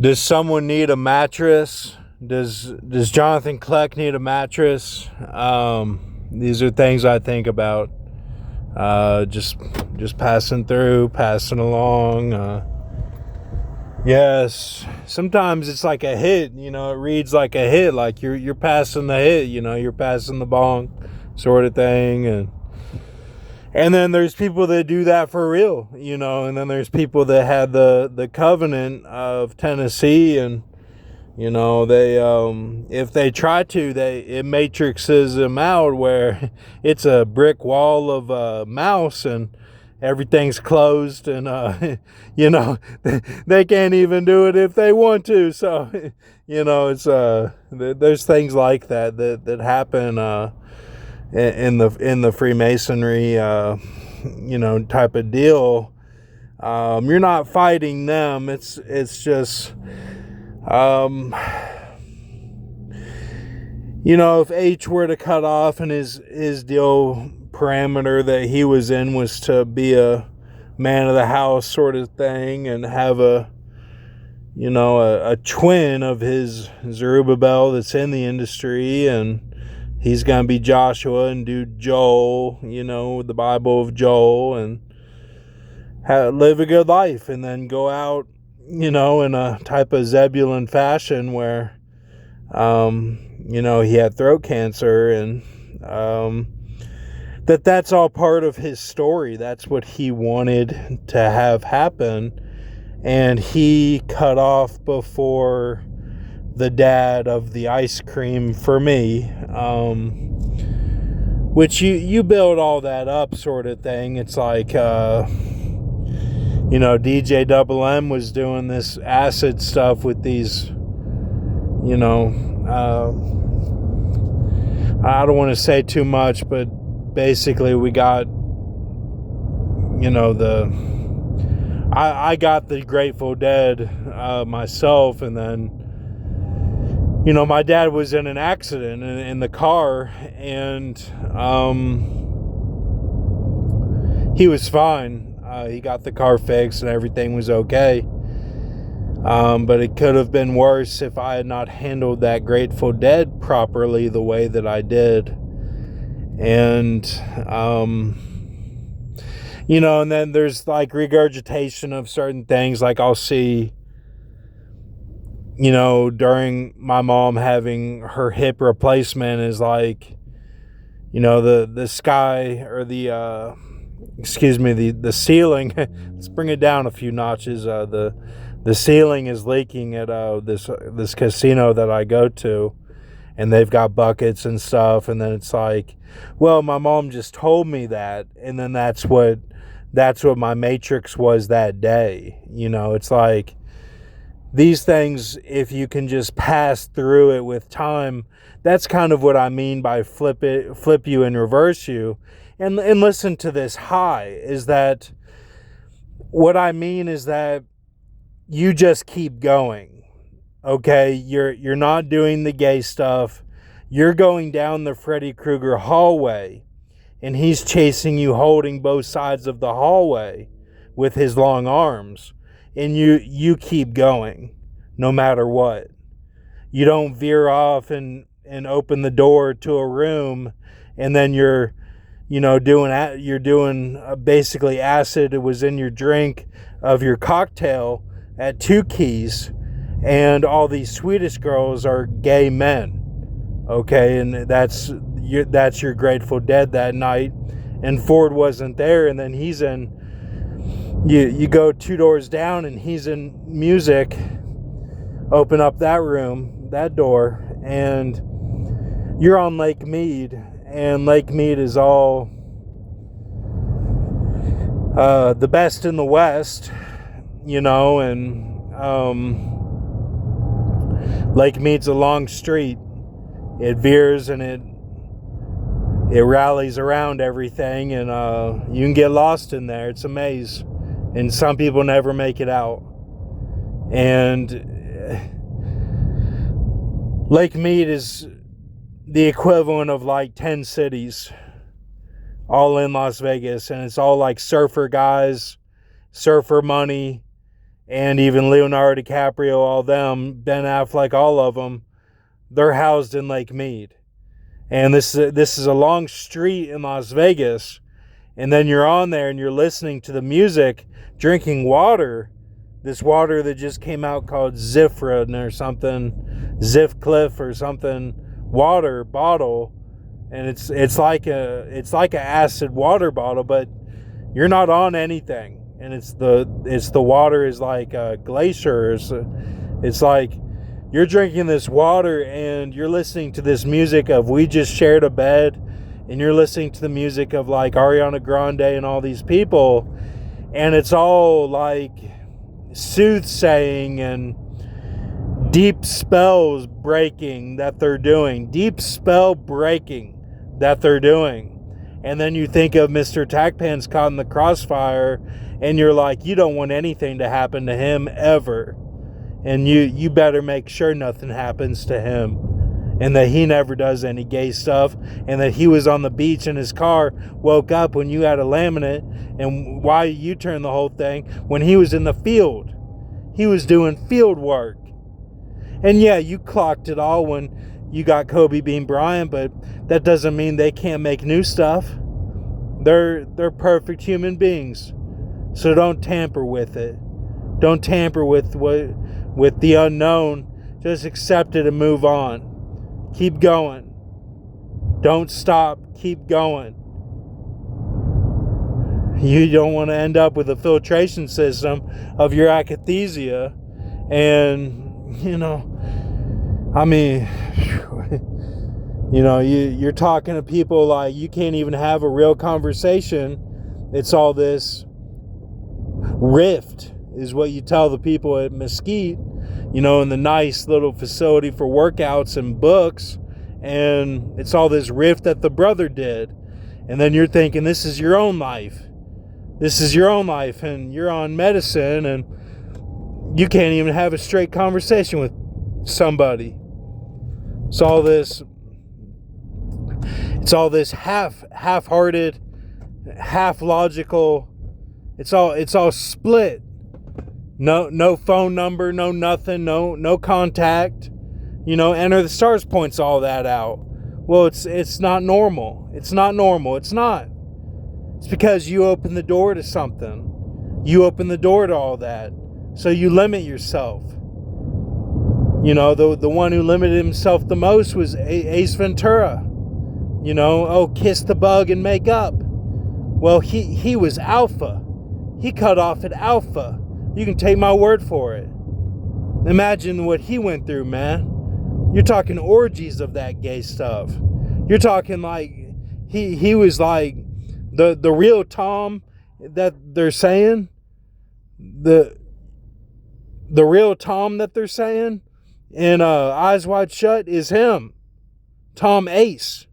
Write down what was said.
Does someone need a mattress? Does Jonathan Kleck need a mattress? These are things I think about. Just passing through, passing along. Yes, sometimes it's like a hit. It reads like a hit, like you're passing the hit. You're passing the bong, sort of thing. And then there's people that do that for real, and then there's people that had the covenant of Tennessee, and they if they try to, it matrixes them out where it's a brick wall of a mouse and everything's closed, and they can't even do it if they want to. So it's there's things like that happen in the Freemasonry type of deal. You're not fighting them. It's just if H were to cut off and his deal parameter that he was in was to be a man of the house sort of thing and have a twin of his Zerubbabel that's in the industry, and he's going to be Joshua and do Joel, the Bible of Joel, and live a good life, and then go out, in a type of Zebulun fashion where, he had throat cancer, and that's all part of his story. That's what he wanted to have happen, and he cut off before the dad of the ice cream for me, which you build all that up sort of thing. It's like DJ Double M was doing this acid stuff with these, I don't want to say too much, but basically we got, I got the Grateful Dead myself, and then, my dad was in an accident in the car, and he was fine. He got the car fixed and everything was okay. But it could have been worse if I had not handled that Grateful Dead properly the way that I did. And, and then there's like regurgitation of certain things. Like I'll see, during my mom having her hip replacement is like, the sky or the ceiling, let's bring it down a few notches. The ceiling is leaking at this casino that I go to, and they've got buckets and stuff, and then it's like, well, my mom just told me that, and then that's what my matrix was that day. It's like these things, if you can just pass through it with time, that's kind of what I mean by flip you and reverse you. And listen to this high, is that what I mean is that you just keep going. Okay, you're not doing the gay stuff. You're going down the Freddy Krueger hallway, and he's chasing you, holding both sides of the hallway with his long arms, and you keep going no matter what. You don't veer off and open the door to a room, and then you're doing basically acid. It was in your drink of your cocktail at 2 Keys, and all these Swedish girls are gay men. Okay, and that's your Grateful Dead that night, and Ford wasn't there, and then he's in. You go 2 doors down, and he's in music. Open up that room, that door, and you're on Lake Mead, and Lake Mead is all the best in the West, and Lake Mead's a long street. It veers and it rallies around everything, and you can get lost in there. It's a maze, and some people never make it out. And Lake Mead is the equivalent of like 10 cities all in Las Vegas, and it's all like surfer guys, surfer money, and even Leonardo DiCaprio, all them, Ben Affleck, all of them, they're housed in Lake Mead. And this is a long street in Las Vegas, and then you're on there and you're listening to the music, drinking water, this water that just came out called Zifrin or something, Zifcliff or something, water bottle, and it's like an acid water bottle, but you're not on anything, and it's the water is like a glacier. It's like you're drinking this water and you're listening to this music of We Just Shared a Bed, and you're listening to the music of like Ariana Grande and all these people, and it's all like soothsaying and deep spells breaking that they're doing, deep spell breaking that they're doing. And then you think of Mr. Tackpants caught in the crossfire, and you're like, you don't want anything to happen to him ever, and you better make sure nothing happens to him, and that he never does any gay stuff, and that he was on the beach in his car, woke up when you had a laminate, and why you turned the whole thing when he was in the field. He was doing field work. And yeah, you clocked it all when you got Kobe Bean Bryant, but that doesn't mean they can't make new stuff. They're perfect human beings. So don't tamper with it. Don't tamper with the unknown. Just accept it and move on. Keep going. Don't stop. Keep going. You don't want to end up with a filtration system of your akathisia. And, I mean, you're talking to people like you can't even have a real conversation. It's all this rift is what you tell the people at Mesquite, in the nice little facility for workouts and books. And it's all this rift that the brother did. And then you're thinking, this is your own life. This is your own life, and you're on medicine, and you can't even have a straight conversation with somebody. It's all this half-hearted, half-logical. It's all split. No phone number, no nothing, no contact. Enter the Stars points all that out. Well, it's not normal. It's not normal. It's not. It's because you open the door to something. You open the door to all that. So you limit yourself. The one who limited himself the most was Ace Ventura. Kiss the bug and make up. Well, he was alpha. He cut off at alpha. You can take my word for it. Imagine what he went through, man. You're talking orgies of that gay stuff. You're talking like he was like the real Tom that they're saying. The real Tom that they're saying in Eyes Wide Shut is him. Tom Ace.